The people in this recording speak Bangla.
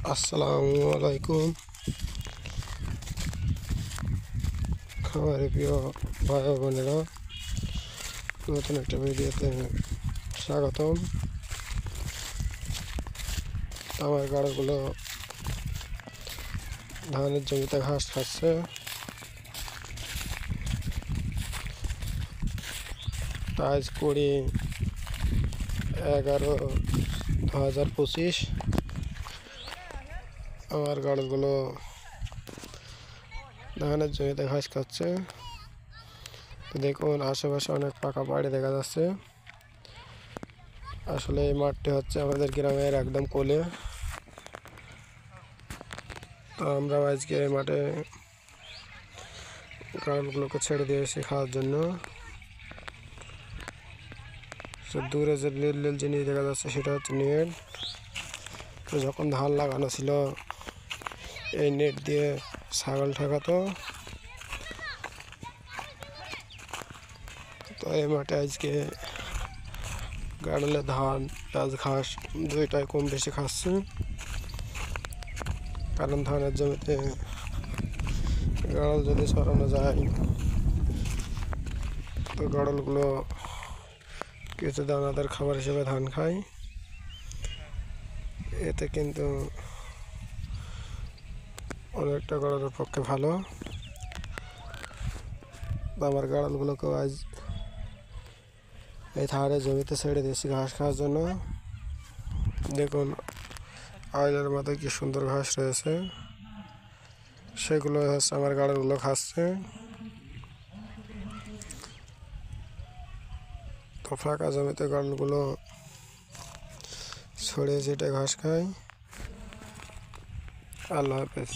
আসসালামু আলাইকুম। খামারে প্রিয় ভাই ও বোনেরা, নতুন একটা ভিডিওতে স্বাগতম। আমার গাড়গুলো ধানের জমিতে ঘাস খাচ্ছে। আজ 20/11/2025 আমার গাড়গুলো ধানের জমিতে ঘাস খাচ্ছে। তো দেখুন, আশেপাশে অনেক পাকা বাড়ি দেখা যাচ্ছে। আসলে এই মাঠটি হচ্ছে আমাদের গ্রামের একদম কোলে। তো আমরা আজকে এই মাঠে গাড়গুলোকে ছেড়ে দিয়েছি খাওয়ার জন্য। দূরে যে নীল নীল জিনিস দেখা যাচ্ছে সেটা হচ্ছে নেট। তো যখন ধান লাগানো ছিল এই নেট দিয়ে ছাগল ঠেকাতো। তো এই মাঠে আজকে গাড়লে ধান পেঁয়াজ ঘাস দুইটাই কম বেশি খাচ্ছে, কারণ ধানের জমিতে গাড়ল যদি সরানো যায় তো গাড়লগুলো কিছু দানাদার খাবার হিসেবে ধান খায়। এতে কিন্তু অনেকটা গাড়লের পক্ষে ভালো। আমার গাড়লগুলোকেও আজ এই ধারে জমিতে ছেড়ে দিয়েছি ঘাস খাওয়ার জন্য। দেখুন, আইলের মাথায় কি সুন্দর ঘাস রয়েছে, সেগুলো হচ্ছে আমার গাড়লগুলো খাচ্ছে। তো ফাঁকা জমিতে গাড়লগুলো ছড়িয়ে ছিটে ঘাস খায়। আল্লাহ হাফেজ।